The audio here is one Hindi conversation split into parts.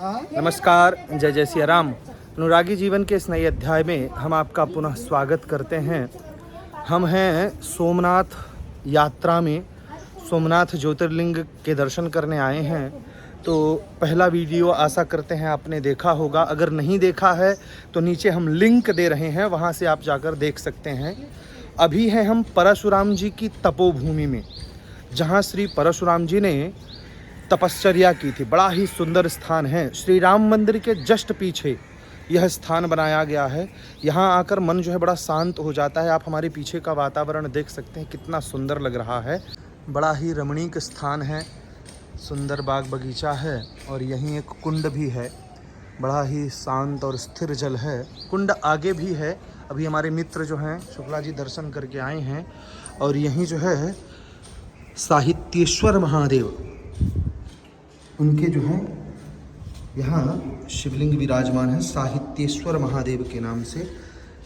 नमस्कार, जय जय सिया राम। अनुरागी जीवन के इस नए अध्याय में हम आपका पुनः स्वागत करते हैं। हम हैं सोमनाथ यात्रा में, सोमनाथ ज्योतिर्लिंग के दर्शन करने आए हैं। तो पहला वीडियो आशा करते हैं आपने देखा होगा। अगर नहीं देखा है तो नीचे हम लिंक दे रहे हैं, वहां से आप जाकर देख सकते हैं। अभी हैं हम परशुराम जी की तपोभूमि में, जहां श्री परशुराम जी ने तपश्चर्या की थी। बड़ा ही सुंदर स्थान है। श्री राम मंदिर के जस्ट पीछे यह स्थान बनाया गया है। यहाँ आकर मन जो है बड़ा शांत हो जाता है। आप हमारे पीछे का वातावरण देख सकते हैं, कितना सुंदर लग रहा है। बड़ा ही रमणीक स्थान है, सुंदर बाग बगीचा है और यहीं एक कुंड भी है। बड़ा ही शांत और स्थिर जल है। कुंड आगे भी है। अभी हमारे मित्र जो हैं शुक्ला जी दर्शन करके आए हैं। और यहीं जो है साहित्येश्वर महादेव, उनके जो है यहाँ शिवलिंग विराजमान है साहित्येश्वर महादेव के नाम से।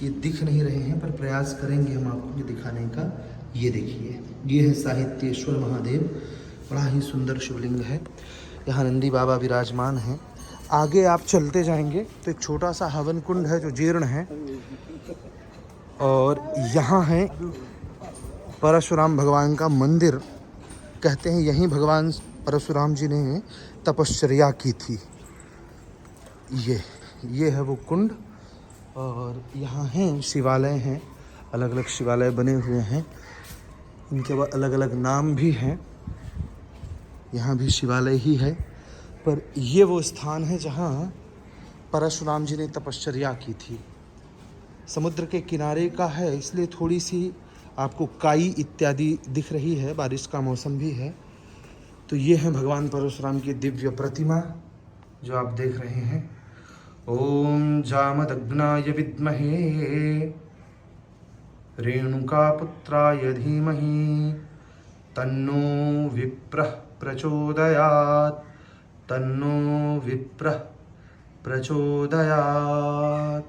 ये दिख नहीं रहे हैं पर प्रयास करेंगे हम आपको ये दिखाने का। ये देखिए, ये है साहित्येश्वर महादेव। बड़ा ही सुंदर शिवलिंग है। यहाँ नंदी बाबा विराजमान हैं। आगे आप चलते जाएंगे तो एक छोटा सा हवन कुंड है जो जीर्ण है। और यहाँ है परशुराम भगवान का मंदिर। कहते हैं यहीं भगवान परशुराम जी ने तपश्चर्या की थी। ये है वो कुंड। और यहाँ हैं शिवालय हैं, अलग अलग शिवालय बने हुए हैं। इनके अलग अलग नाम भी हैं। यहाँ भी शिवालय ही है। पर ये वो स्थान है जहाँ परशुराम जी ने तपश्चर्या की थी। समुद्र के किनारे का है, इसलिए थोड़ी सी आपको काई इत्यादि दिख रही है। बारिश का मौसम भी है। तो ये है भगवान परशुराम की दिव्य प्रतिमा जो आप देख रहे हैं। ओम जामदग्नाय विद्महे रेणुका पुत्राय धीमहि तन्नो विप्रः प्रचोदयात्, तन्नो विप्रः प्रचोदयात्।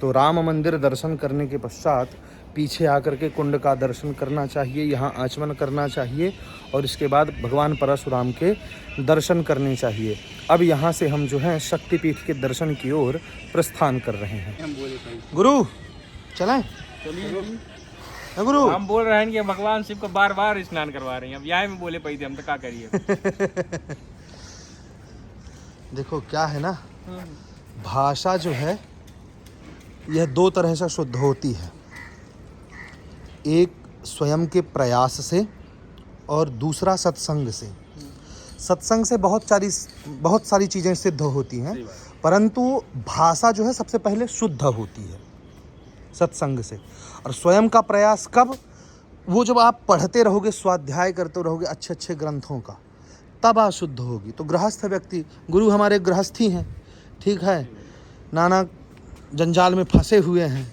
तो राम मंदिर दर्शन करने के पश्चात पीछे आकर के कुंड का दर्शन करना चाहिए, यहाँ आचमन करना चाहिए और इसके बाद भगवान परशुराम के दर्शन करने चाहिए। अब यहाँ से हम जो हैं शक्तिपीठ के दर्शन की ओर प्रस्थान कर रहे हैं। गुरु चलें? चलिए गुरु। हम बोल रहे हैं कि भगवान शिव को बार बार स्नान करवा रहे हैं। अब यहाँ में बोले पई थे, हम तो क्या करिए। देखो क्या है ना, भाषा जो है यह दो तरह से शुद्ध होती है। एक स्वयं के प्रयास से और दूसरा सत्संग से। सत्संग से बहुत सारी चीज़ें सिद्ध होती हैं, परंतु भाषा जो है सबसे पहले शुद्ध होती है सत्संग से। और स्वयं का प्रयास कब? वो जब आप पढ़ते रहोगे, स्वाध्याय करते रहोगे अच्छे अच्छे ग्रंथों का, तब आप शुद्ध होगी। तो गृहस्थ व्यक्ति, गुरु हमारे गृहस्थी हैं, ठीक है, नाना जंजाल में फंसे हुए हैं,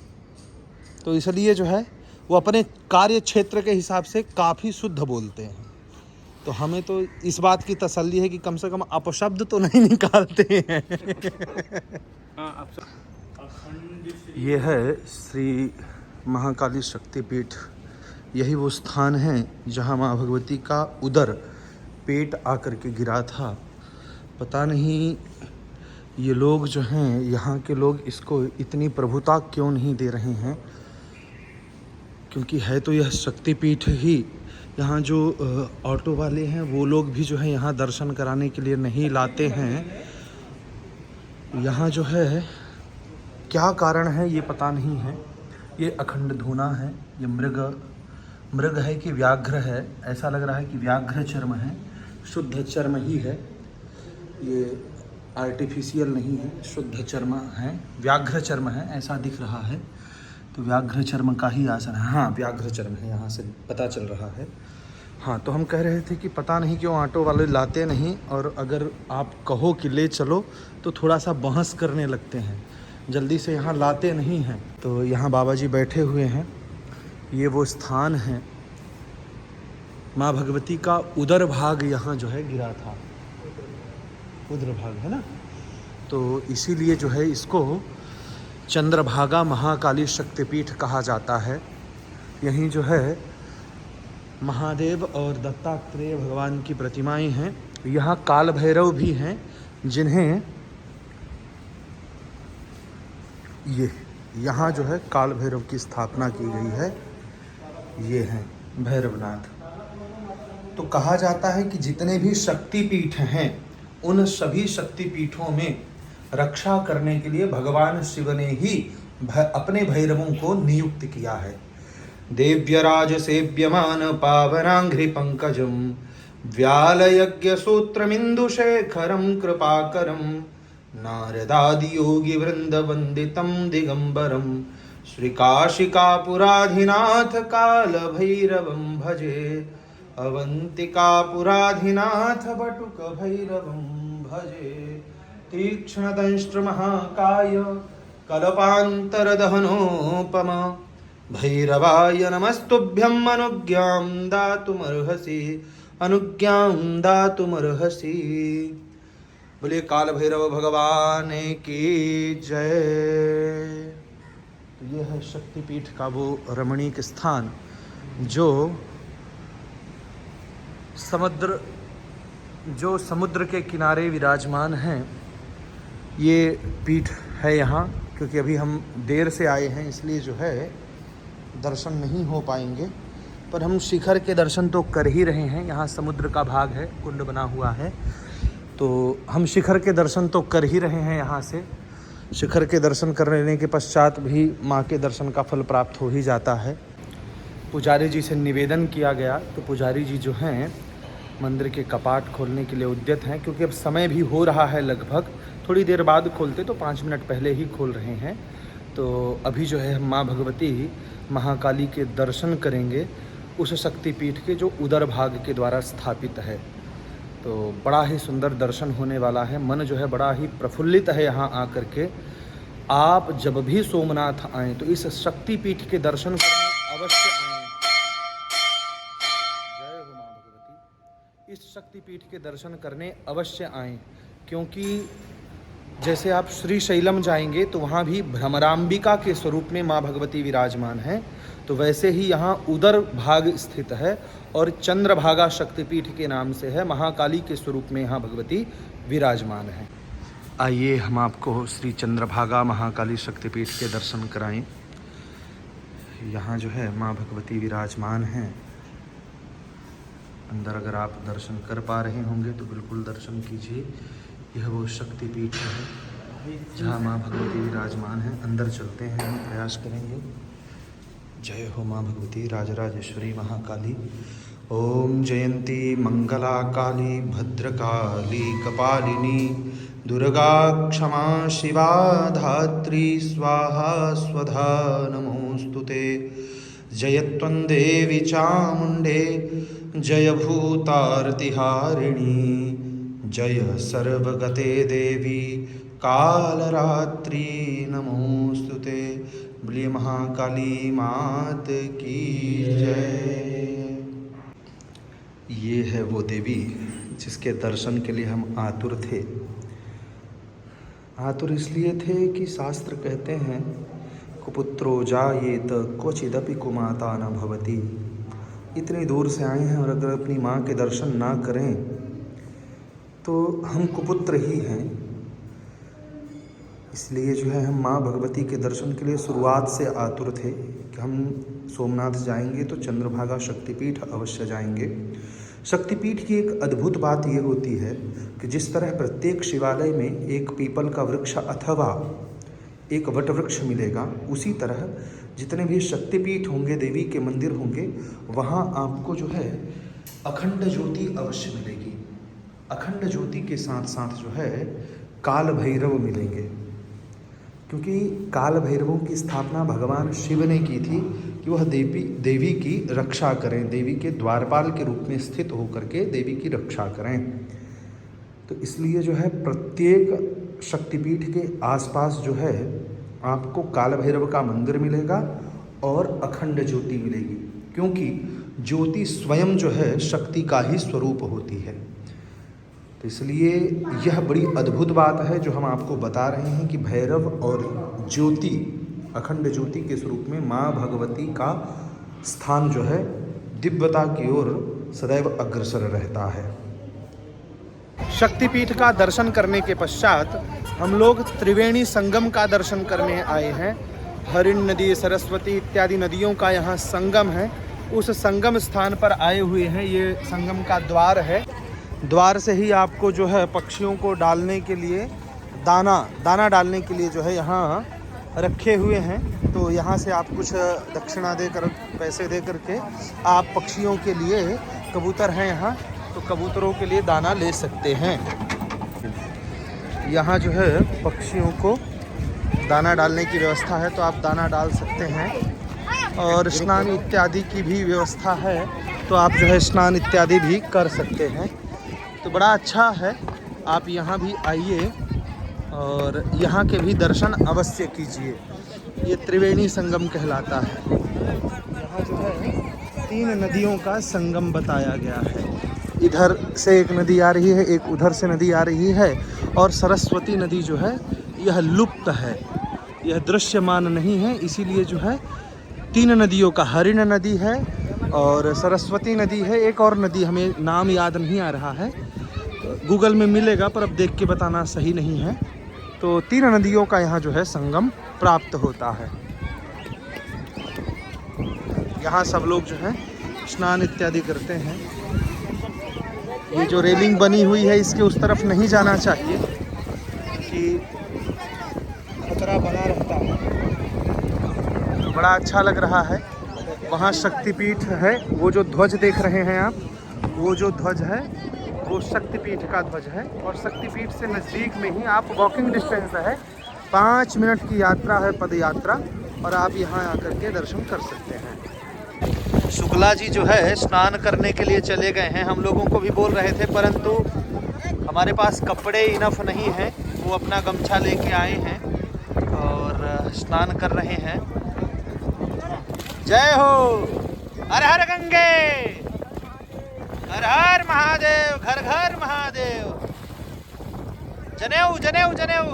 तो इसलिए जो है वो अपने कार्य क्षेत्र के हिसाब से काफ़ी शुद्ध बोलते हैं। तो हमें तो इस बात की तसल्ली है कि कम से कम अपशब्द तो नहीं निकालते हैं। ये है श्री महाकाली शक्तिपीठ। यही वो स्थान है जहाँ माँ भगवती का उदर, पेट आकर के गिरा था। पता नहीं ये लोग जो हैं, यहाँ के लोग इसको इतनी प्रभुता क्यों नहीं दे रहे हैं, क्योंकि है तो यह शक्तिपीठ ही। यहाँ जो ऑटो वाले हैं वो लोग भी जो है यहाँ दर्शन कराने के लिए नहीं लाते हैं। यहाँ जो है क्या कारण है ये पता नहीं है। ये अखंड धूना है, ये मृग है कि व्याघ्र है। ऐसा लग रहा है कि व्याघ्र चर्म है, शुद्ध चर्म ही है, ये आर्टिफिशियल नहीं है, शुद्ध चर्म है, व्याघ्र चर्म है, ऐसा दिख रहा है। तो व्याघ्र चर्म का ही आसन है। हाँ, व्याघ्र चर्म है, यहाँ से पता चल रहा है। हाँ, तो हम कह रहे थे कि पता नहीं क्यों ऑटो वाले लाते नहीं, और अगर आप कहो कि ले चलो तो थोड़ा सा बहस करने लगते हैं, जल्दी से यहाँ लाते नहीं हैं। तो यहाँ बाबा जी बैठे हुए हैं। ये वो स्थान है, माँ भगवती का उदर भाग यहाँ जो है गिरा था, उदर भाग है ना। तो इसीलिए जो है इसको चंद्रभागा महाकाली शक्तिपीठ कहा जाता है। यहीं जो है महादेव और दत्तात्रेय भगवान की प्रतिमाएं हैं। यहाँ काल भैरव भी हैं, जिन्हें ये यहाँ जो है काल भैरव की स्थापना की गई है। ये हैं भैरवनाथ। तो कहा जाता है कि जितने भी शक्तिपीठ हैं उन सभी शक्तिपीठों में रक्षा करने के लिए भगवान शिव ने ही अपने भैरवों को नियुक्त किया है। देव्यराज सेव्यमान पावनांघ्रि पंकजम व्यालयज्ञ सूत्रमिन्दुशेखरं कृपाकरं नारदादि योगी वृंद वंदितं दिगंबरं श्रीकाशिकापुराधिनाथ काल भैरवं भजे अवंतिकापुराधिनाथ बटुक भैरवं भजे तीक्ष्णदंष्ट्र महाकाय कल्पान्तरदहनोपम भैरवाय नमस्तुभ्यं अनुज्ञां दातुमर्हसि। बोले काल भैरव भगवान की जय। तो यह है शक्तिपीठ का वो रमणीक स्थान जो समुद्र के किनारे विराजमान हैं। ये पीठ है यहाँ, क्योंकि अभी हम देर से आए हैं इसलिए जो है दर्शन नहीं हो पाएंगे, पर हम शिखर के दर्शन तो कर ही रहे हैं। यहाँ समुद्र का भाग है, कुंड बना हुआ है, तो हम शिखर के दर्शन तो कर ही रहे हैं। यहाँ से शिखर के दर्शन कर लेने के पश्चात भी माँ के दर्शन का फल प्राप्त हो ही जाता है। पुजारी जी से निवेदन किया गया, तो पुजारी जी जो हैं मंदिर के कपाट खोलने के लिए उद्यत हैं, क्योंकि अब समय भी हो रहा है, लगभग थोड़ी देर बाद खोलते, तो 5 मिनट पहले ही खोल रहे हैं। तो अभी जो है हम माँ भगवती महाकाली के दर्शन करेंगे उस शक्तिपीठ के जो उदर भाग के द्वारा स्थापित है। तो बड़ा ही सुंदर दर्शन होने वाला है। मन जो है बड़ा ही प्रफुल्लित है यहाँ आकर के। आप जब भी सोमनाथ आएँ तो इस शक्तिपीठ के दर्शन करने अवश्य आएँ। जय हो माँ भगवती। इस शक्तिपीठ के दर्शन करने अवश्य आएँ, क्योंकि जैसे आप श्री शैलम जाएंगे तो वहाँ भी भ्रमराम्बिका के स्वरूप में माँ भगवती विराजमान हैं, तो वैसे ही यहाँ उदर भाग स्थित है और चंद्रभागा शक्तिपीठ के नाम से है। महाकाली के स्वरूप में यहाँ भगवती विराजमान है। आइए हम आपको श्री चंद्रभागा महाकाली शक्तिपीठ के दर्शन कराएं। यहाँ जो है माँ भगवती विराजमान हैं। अंदर अगर आप दर्शन कर पा रहे होंगे तो बिल्कुल दर्शन कीजिए। यह वो शक्तिपीठ है जहाँ माँ भगवती विराजमान है। अंदर चलते हैं, हम प्रयास करेंगे। जय हो माँ भगवती राजराजेश्वरी महाकाली। ओम जयंती मंगला काली भद्रकाली कपालिनी दुर्गा क्षमा शिवा धात्री स्वाहा स्वधा नमोस्तुते। जयत्वं देवी चामुंडे जय भूतार्तिहारिणी जय सर्वगते देवी कालरात्रि नमोस्तुते। बोलिए महाकाली मात की जय। ये है वो देवी जिसके दर्शन के लिए हम आतुर थे। आतुर इसलिए थे कि शास्त्र कहते हैं कुपुत्रो जायेत क्वचिदपि कुमाता न भवति। इतनी दूर से आए हैं और अगर अपनी माँ के दर्शन ना करें तो हम कुपुत्र ही हैं। इसलिए जो है हम माँ भगवती के दर्शन के लिए शुरुआत से आतुर थे कि हम सोमनाथ जाएंगे तो चंद्रभागा शक्तिपीठ अवश्य जाएंगे। शक्तिपीठ की एक अद्भुत बात ये होती है कि जिस तरह प्रत्येक शिवालय में एक पीपल का वृक्ष अथवा एक वट वृक्ष मिलेगा, उसी तरह जितने भी शक्तिपीठ होंगे, देवी के मंदिर होंगे, वहाँ आपको जो है अखंड ज्योति अवश्य मिलेगी। अखंड ज्योति के साथ साथ जो है काल भैरव मिलेंगे, क्योंकि काल भैरवों की स्थापना भगवान शिव ने की थी कि वह देवी की रक्षा करें, देवी के द्वारपाल के रूप में स्थित होकर के देवी की रक्षा करें। तो इसलिए जो है प्रत्येक शक्तिपीठ के आसपास जो है आपको काल भैरव का मंदिर मिलेगा और अखंड ज्योति मिलेगी, क्योंकि ज्योति स्वयं जो है शक्ति का ही स्वरूप होती है। तो इसलिए यह बड़ी अद्भुत बात है जो हम आपको बता रहे हैं कि भैरव और ज्योति, अखंड ज्योति के स्वरूप में माँ भगवती का स्थान जो है दिव्यता की ओर सदैव अग्रसर रहता है। शक्तिपीठ का दर्शन करने के पश्चात हम लोग त्रिवेणी संगम का दर्शन करने आए हैं। हरिण नदी, सरस्वती इत्यादि नदियों का यहाँ संगम है। उस संगम स्थान पर आए हुए हैं। ये संगम का द्वार है। द्वार से ही आपको जो है पक्षियों को डालने के लिए दाना डालने के लिए जो है यहाँ रखे हुए हैं। तो यहाँ से आप कुछ दक्षिणा देकर, पैसे दे करके आप पक्षियों के लिए, कबूतर हैं यहाँ, तो कबूतरों के लिए दाना ले सकते हैं। यहाँ जो है पक्षियों को दाना डालने की व्यवस्था है, तो आप दाना डाल सकते हैं। और स्नान इत्यादि की भी व्यवस्था है, तो आप जो है स्नान इत्यादि भी कर सकते हैं। तो बड़ा अच्छा है, आप यहाँ भी आइए और यहाँ के भी दर्शन अवश्य कीजिए। ये त्रिवेणी संगम कहलाता है। यहाँ जो है 3 नदियों का संगम बताया गया है। इधर से एक नदी आ रही है, एक उधर से नदी आ रही है, और सरस्वती नदी जो है यह लुप्त है, यह दृश्यमान नहीं है। इसीलिए जो है 3 नदियों का, हरिण नदी है और सरस्वती नदी है, एक और नदी हमें नाम याद नहीं आ रहा है, गूगल में मिलेगा पर अब देख के बताना सही नहीं है। तो 3 नदियों का यहाँ जो है संगम प्राप्त होता है। यहाँ सब लोग जो है स्नान इत्यादि करते हैं। ये जो रेलिंग बनी हुई है इसके उस तरफ नहीं जाना चाहिए कि खतरा बना रहता है। बड़ा अच्छा लग रहा है। वहाँ शक्तिपीठ है, वो जो ध्वज देख रहे हैं आप, वो जो ध्वज है वो शक्तिपीठ का ध्वज है। और शक्तिपीठ से नज़दीक में ही, आप वॉकिंग डिस्टेंस है, 5 मिनट की यात्रा है, पद यात्रा, और आप यहाँ आकर के दर्शन कर सकते हैं। शुक्ला जी जो है स्नान करने के लिए चले गए हैं। हम लोगों को भी बोल रहे थे, परंतु हमारे पास कपड़े इनफ नहीं हैं। वो अपना गमछा लेके आए हैं और स्नान कर रहे हैं। जय हो, हर हर गंगे, हर हर महादेव, घर घर महादेव, जनेऊ जनेऊ जनेऊ।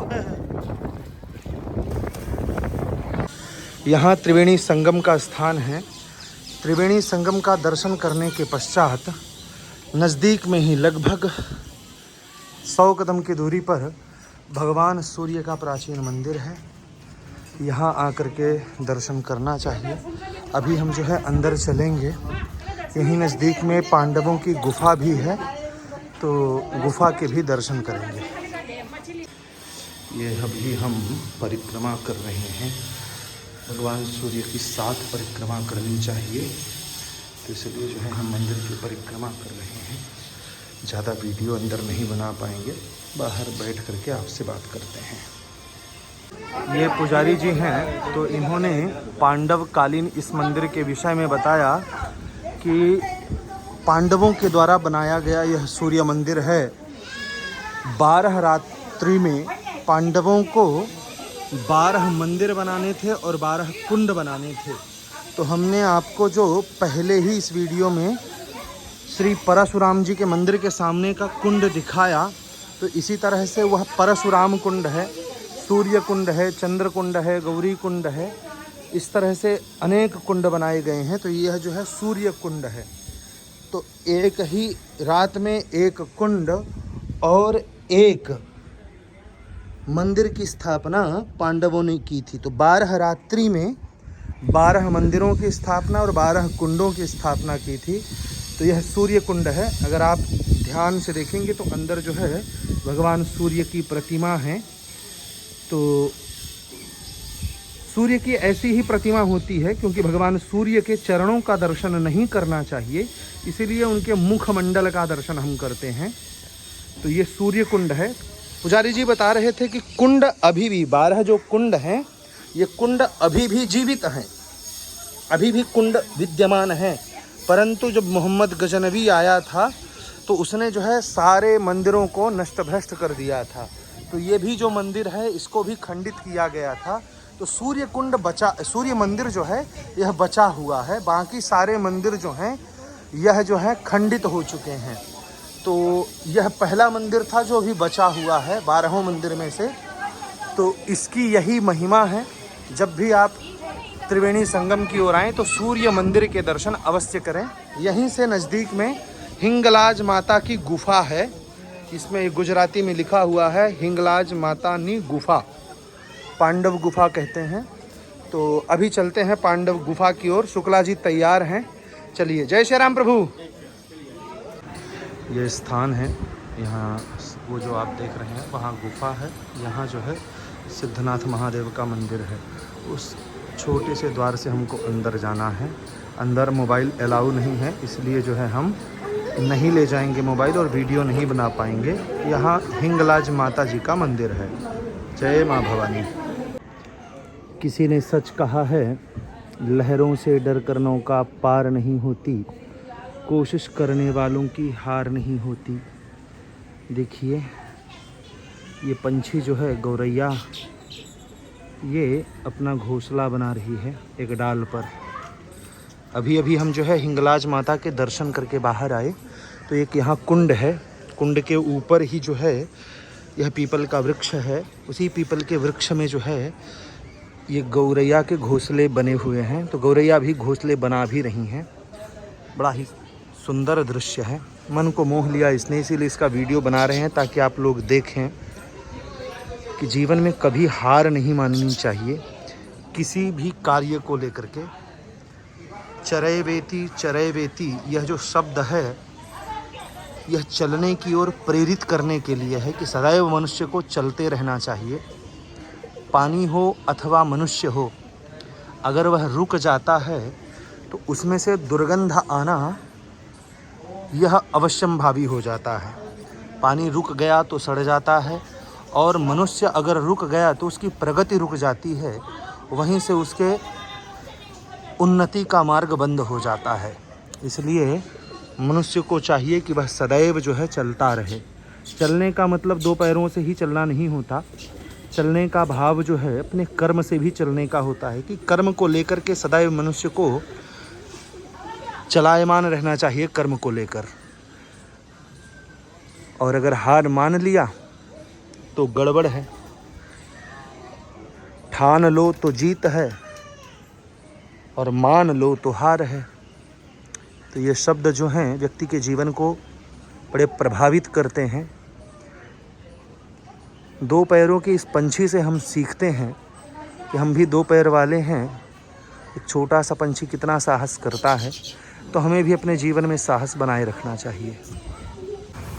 यहाँ त्रिवेणी संगम का स्थान है। त्रिवेणी संगम का दर्शन करने के पश्चात नज़दीक में ही लगभग 100 कदम की दूरी पर भगवान सूर्य का प्राचीन मंदिर है। यहाँ आकर के दर्शन करना चाहिए। अभी हम जो है अंदर चलेंगे। यहीं नज़दीक में पांडवों की गुफा भी है, तो गुफा के भी दर्शन करेंगे। ये अभी हम परिक्रमा कर रहे हैं। भगवान सूर्य की 7 परिक्रमा करनी चाहिए, तो इसलिए जो है हम मंदिर की परिक्रमा कर रहे हैं। ज़्यादा वीडियो अंदर नहीं बना पाएंगे, बाहर बैठ करके आपसे बात करते हैं। ये पुजारी जी हैं, तो इन्होंने पांडव कालीन इस मंदिर के विषय में बताया कि पांडवों के द्वारा बनाया गया यह सूर्य मंदिर है। 12 रात्रि में पांडवों को 12 मंदिर बनाने थे और 12 कुंड बनाने थे। तो हमने आपको जो पहले ही इस वीडियो में श्री परशुराम जी के मंदिर के सामने का कुंड दिखाया, तो इसी तरह से वह परशुराम कुंड है, सूर्य कुंड है, चंद्र कुंड है, गौरी कुंड है। इस तरह से अनेक कुंड बनाए गए हैं। तो यह जो है सूर्य कुंड है। तो एक ही रात में एक कुंड और एक मंदिर की स्थापना पांडवों ने की थी। तो 12 रात्रि में 12 मंदिरों की स्थापना और 12 कुंडों की स्थापना की थी। तो यह सूर्य कुंड है। अगर आप ध्यान से देखेंगे तो अंदर जो है भगवान सूर्य की प्रतिमा है। तो सूर्य की ऐसी ही प्रतिमा होती है, क्योंकि भगवान सूर्य के चरणों का दर्शन नहीं करना चाहिए, इसीलिए उनके मुखमंडल का दर्शन हम करते हैं। तो ये सूर्य कुंड है। पुजारी जी बता रहे थे कि कुंड अभी भी 12 जो कुंड हैं, ये कुंड अभी भी जीवित हैं, अभी भी कुंड विद्यमान हैं। परंतु जब मोहम्मद गजनवी आया था तो उसने जो है सारे मंदिरों को नष्ट भ्रष्ट कर दिया था। तो ये भी जो मंदिर है इसको भी खंडित किया गया था। तो सूर्य कुंड बचा, सूर्य मंदिर जो है यह बचा हुआ है। बाकी सारे मंदिर जो हैं यह जो है खंडित हो चुके हैं। तो यह पहला मंदिर था जो भी बचा हुआ है 12 मंदिर में से। तो इसकी यही महिमा है। जब भी आप त्रिवेणी संगम की ओर आएँ तो सूर्य मंदिर के दर्शन अवश्य करें। यहीं से नज़दीक में हिंगलाज माता की गुफा है। इसमें गुजराती में लिखा हुआ है हिंगलाज माता नी गुफा, पांडव गुफा कहते हैं। तो अभी चलते हैं पांडव गुफा की ओर। शुक्ला जी तैयार हैं, चलिए। जय श्री राम प्रभु। ये स्थान है, यहाँ वो जो आप देख रहे हैं वहाँ गुफा है। यहाँ जो है सिद्धनाथ महादेव का मंदिर है। उस छोटे से द्वार से हमको अंदर जाना है। अंदर मोबाइल अलाउ नहीं है, इसलिए जो है हम नहीं ले जाएंगे मोबाइल और वीडियो नहीं बना पाएंगे। यहाँ हिंगलाज माता जी का मंदिर है। जय माँ भवानी। किसी ने सच कहा है, लहरों से डर कर नौका पार नहीं होती, कोशिश करने वालों की हार नहीं होती। देखिए ये पंछी जो है गौरैया, ये अपना घोंसला बना रही है एक डाल पर। अभी अभी हम जो है हिंगलाज माता के दर्शन करके बाहर आए तो एक यहाँ कुंड है। कुंड के ऊपर ही जो है यह पीपल का वृक्ष है। उसी पीपल के वृक्ष में जो है ये गौरैया के घोंसले बने हुए हैं। तो गौरैया भी घोंसले बना भी रही हैं। बड़ा ही सुंदर दृश्य है, मन को मोह लिया इसने, इसीलिए इसका वीडियो बना रहे हैं ताकि आप लोग देखें कि जीवन में कभी हार नहीं माननी चाहिए किसी भी कार्य को लेकर के। चरैवेति चरैवेति, यह जो शब्द है यह चलने की ओर प्रेरित करने के लिए है कि सदैव मनुष्य को चलते रहना चाहिए। पानी हो अथवा मनुष्य हो, अगर वह रुक जाता है तो उसमें से दुर्गंध आना यह अवश्यंभावी हो जाता है। पानी रुक गया तो सड़ जाता है, और मनुष्य अगर रुक गया तो उसकी प्रगति रुक जाती है, वहीं से उसके उन्नति का मार्ग बंद हो जाता है। इसलिए मनुष्य को चाहिए कि वह सदैव जो है चलता रहे। चलने का मतलब दो पैरों से ही चलना नहीं होता। चलने का भाव जो है अपने कर्म से भी चलने का होता है कि कर्म को लेकर के सदैव मनुष्य को चलायमान रहना चाहिए कर्म को लेकर। और अगर हार मान लिया तो गड़बड़ है। ठान लो तो जीत है और मान लो तो हार है। तो ये शब्द जो हैं व्यक्ति के जीवन को बड़े प्रभावित करते हैं। दो पैरों की इस पंछी से हम सीखते हैं कि हम भी दो पैर वाले हैं। एक छोटा सा पंछी कितना साहस करता है, तो हमें भी अपने जीवन में साहस बनाए रखना चाहिए।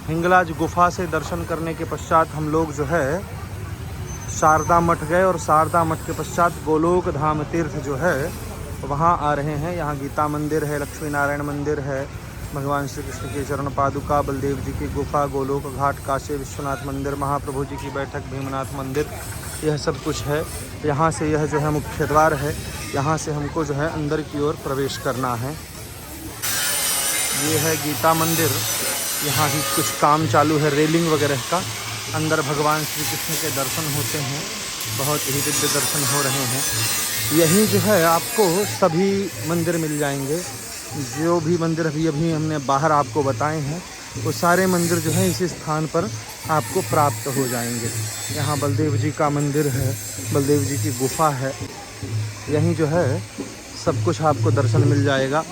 हिंगलाज गुफा से दर्शन करने के पश्चात हम लोग जो है शारदा मठ गए, और शारदा मठ के पश्चात गोलोक धाम तीर्थ जो है वहाँ आ रहे हैं। यहाँ गीता मंदिर है, लक्ष्मी नारायण मंदिर है, भगवान श्री कृष्ण के चरण पादुका, बलदेव जी की गुफा, गोलोक घाट, काशी विश्वनाथ मंदिर, महाप्रभु जी की बैठक, भीमनाथ मंदिर, यह सब कुछ है। यहाँ से यह जो है मुख्य द्वार है, यहाँ से हमको जो है अंदर की ओर प्रवेश करना है। ये है गीता मंदिर। यहाँ भी कुछ काम चालू है रेलिंग वगैरह का। अंदर भगवान श्री कृष्ण के दर्शन होते हैं, बहुत ही दिव्य दर्शन हो रहे हैं। यहीं जो है आपको सभी मंदिर मिल जाएंगे। जो भी मंदिर अभी हमने बाहर आपको बताए हैं, वो सारे मंदिर जो है इसी स्थान पर आपको प्राप्त हो जाएंगे। यहाँ बलदेव जी का मंदिर है, बलदेव जी की गुफा है। यहीं जो है सब कुछ आपको दर्शन मिल जाएगा।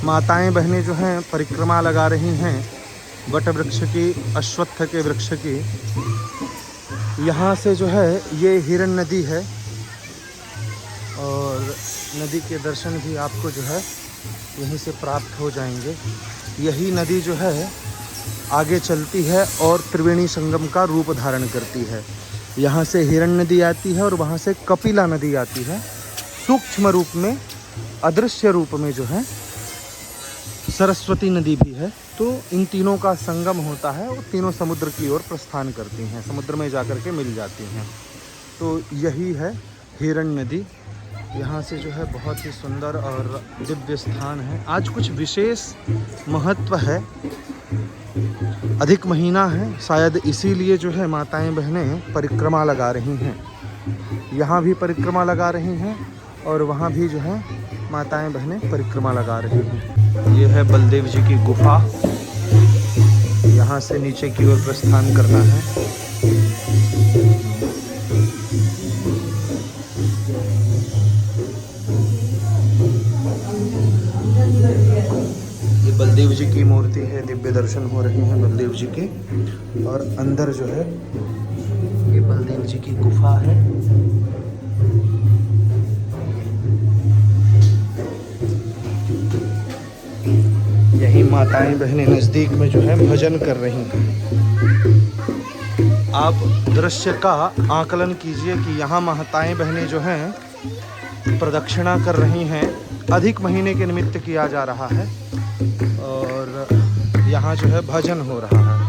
माताएं बहनें जो हैं परिक्रमा लगा रही हैं वट वृक्ष की, अश्वत्थ के वृक्ष की। यहाँ से जो है ये हिरण नदी है, और नदी के दर्शन भी आपको जो है यहीं से प्राप्त हो जाएंगे। यही नदी जो है आगे चलती है और त्रिवेणी संगम का रूप धारण करती है। यहाँ से हिरण नदी आती है और वहाँ से कपिला नदी आती है। सूक्ष्म रूप में, अदृश्य रूप में जो है सरस्वती नदी भी है। तो इन तीनों का संगम होता है और तीनों समुद्र की ओर प्रस्थान करती हैं, समुद्र में जाकर के मिल जाती हैं। तो यही है हिरण नदी। यहाँ से जो है बहुत ही सुंदर और दिव्य स्थान है। आज कुछ विशेष महत्व है, अधिक महीना है, शायद इसीलिए जो है माताएं बहनें परिक्रमा लगा रही हैं। यहाँ भी परिक्रमा लगा रही हैं और वहाँ भी जो है माताएं बहनें परिक्रमा लगा रही हैं। ये है बलदेव जी की गुफा। यहाँ से नीचे की ओर प्रस्थान करना है। बलदेव जी की मूर्ति है, दिव्य दर्शन हो रहे हैं बलदेव जी के। और अंदर जो है ये बलदेव जी की गुफा है। यही माताएं बहनें नज़दीक में जो है भजन कर रही हैं। आप दृश्य का आकलन कीजिए कि यहाँ माताएं बहनें जो हैं प्रदक्षिणा कर रही हैं। अधिक महीने के निमित्त किया जा रहा है और यहाँ जो है भजन हो रहा है।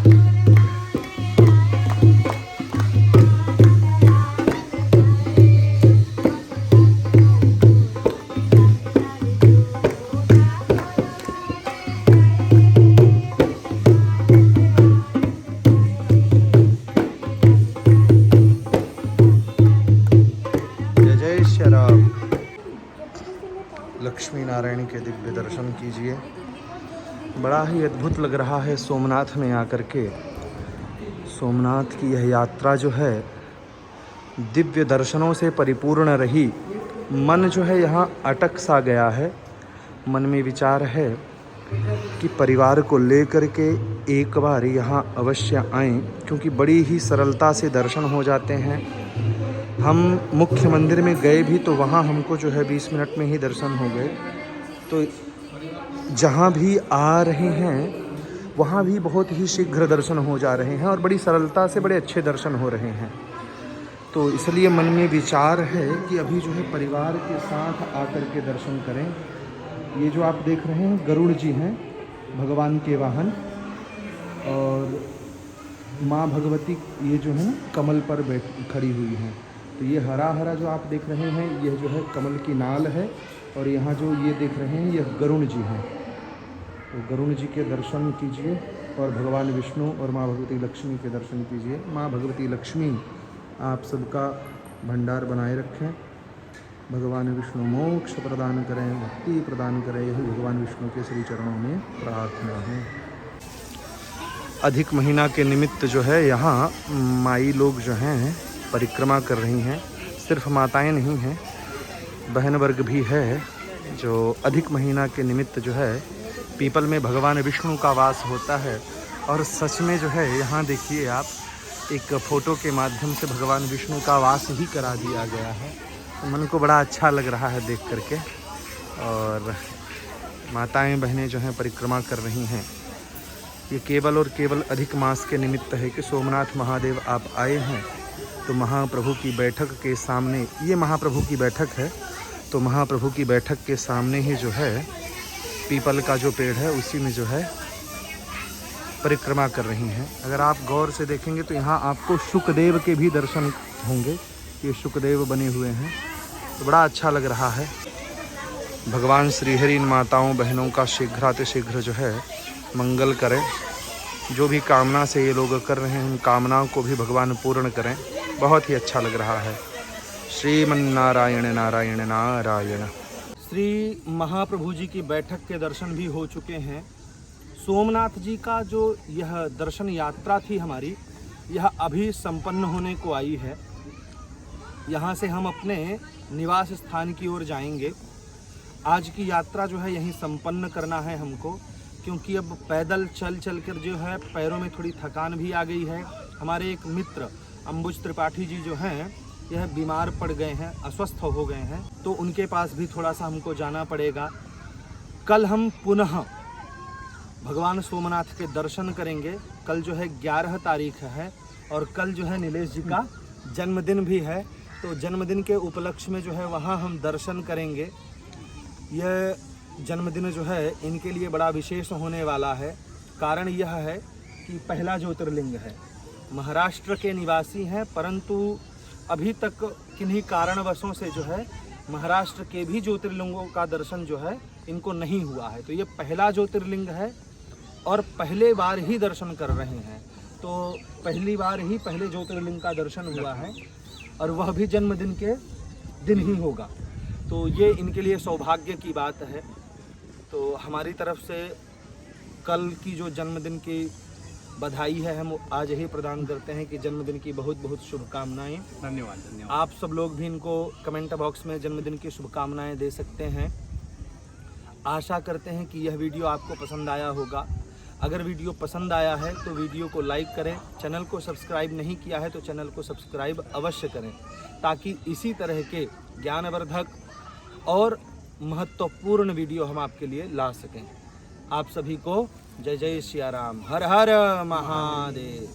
लक्ष्मी नारायण के दिव्य दर्शन कीजिए। बड़ा ही अद्भुत लग रहा है सोमनाथ में आकर के। सोमनाथ की यह यात्रा जो है दिव्य दर्शनों से परिपूर्ण रही। मन जो है यहाँ अटक सा गया है। मन में विचार है कि परिवार को लेकर के एक बार यहाँ अवश्य आएं, क्योंकि बड़ी ही सरलता से दर्शन हो जाते हैं। हम मुख्य मंदिर में गए भी तो वहाँ हमको जो है 20 मिनट में ही दर्शन हो गए। तो जहाँ भी आ रहे हैं वहाँ भी बहुत ही शीघ्र दर्शन हो जा रहे हैं और बड़ी सरलता से बड़े अच्छे दर्शन हो रहे हैं। तो इसलिए मन में विचार है कि अभी जो है परिवार के साथ आकर के दर्शन करें। ये जो आप देख रहे हैं गरुड़ जी हैं, भगवान के वाहन, और माँ भगवती ये जो है कमल पर खड़ी हुई हैं। तो ये हरा हरा जो आप देख रहे हैं यह जो है कमल की नाल है, और यहाँ जो ये देख रहे हैं यह गरुड़ जी हैं। तो गरुड़ जी के दर्शन कीजिए और भगवान विष्णु और माँ भगवती लक्ष्मी के दर्शन कीजिए। माँ भगवती लक्ष्मी आप सबका भंडार बनाए रखें। भगवान विष्णु मोक्ष प्रदान करें, मुक्ति प्रदान करें, यही भगवान विष्णु के श्री चरणों में प्रार्थना है। अधिक महीना के निमित्त जो है यहाँ माई लोग जो हैं परिक्रमा कर रही हैं। सिर्फ माताएं नहीं हैं, बहन वर्ग भी है जो अधिक महीना के निमित्त जो है पीपल में भगवान विष्णु का वास होता है। और सच में जो है यहाँ देखिए आप, एक फ़ोटो के माध्यम से भगवान विष्णु का वास ही करा दिया गया है। तो मन को बड़ा अच्छा लग रहा है देख करके। और माताएं बहनें जो हैं परिक्रमा कर रही हैं। ये केवल और केवल अधिक मास के निमित्त है कि सोमनाथ महादेव आप आए हैं तो महाप्रभु की बैठक के सामने, ये महाप्रभु की बैठक है, तो महाप्रभु की बैठक के सामने ही जो है पीपल का जो पेड़ है उसी में जो है परिक्रमा कर रही हैं। अगर आप गौर से देखेंगे तो यहाँ आपको शुकदेव के भी दर्शन होंगे। ये शुकदेव बने हुए हैं, तो बड़ा अच्छा लग रहा है। भगवान श्रीहरि इन माताओं बहनों का शीघ्र जो है मंगल करें। जो भी कामना से ये लोग कर रहे हैं उन कामनाओं को भी भगवान पूर्ण करें। बहुत ही अच्छा लग रहा है। श्रीमन्नारायण नारायण नारायण। श्री महाप्रभु जी की बैठक के दर्शन भी हो चुके हैं। सोमनाथ जी का जो यह दर्शन यात्रा थी हमारी, यह अभी संपन्न होने को आई है। यहाँ से हम अपने निवास स्थान की ओर जाएंगे। आज की यात्रा जो है यहीं संपन्न करना है हमको, क्योंकि अब पैदल चल कर जो है पैरों में थोड़ी थकान भी आ गई है। हमारे एक मित्र अंबुज त्रिपाठी जी जो हैं यह बीमार पड़ गए हैं, अस्वस्थ हो गए हैं, तो उनके पास भी थोड़ा सा हमको जाना पड़ेगा। कल हम पुनः भगवान सोमनाथ के दर्शन करेंगे। कल जो है 11 तारीख है और कल जो है नीलेश जी का जन्मदिन भी है। तो जन्मदिन के उपलक्ष्य में जो है वहाँ हम दर्शन करेंगे। यह जन्मदिन जो है इनके लिए बड़ा विशेष होने वाला है। कारण यह है कि पहला ज्योतिर्लिंग है। महाराष्ट्र के निवासी हैं, परंतु अभी तक किन्हीं कारणवशों से जो है महाराष्ट्र के भी ज्योतिर्लिंगों का दर्शन जो है इनको नहीं हुआ है। तो ये पहला ज्योतिर्लिंग है और पहले बार ही दर्शन कर रहे हैं। तो पहली बार ही पहले ज्योतिर्लिंग का दर्शन हुआ है और वह भी जन्मदिन के दिन ही होगा। तो ये इनके लिए सौभाग्य की बात है। तो हमारी तरफ से कल की जो जन्मदिन की बधाई है हम आज ही प्रदान करते हैं कि जन्मदिन की बहुत बहुत शुभकामनाएं। धन्यवाद। आप सब लोग भी इनको कमेंट बॉक्स में जन्मदिन की शुभकामनाएं दे सकते हैं। आशा करते हैं कि यह वीडियो आपको पसंद आया होगा। अगर वीडियो पसंद आया है तो वीडियो को लाइक करें, चैनल को सब्सक्राइब नहीं किया है तो चैनल को सब्सक्राइब अवश्य करें, ताकि इसी तरह के ज्ञानवर्धक और महत्वपूर्ण वीडियो हम आपके लिए ला सकें। आप सभी को जय जय सिया राम, हर हर महादेव।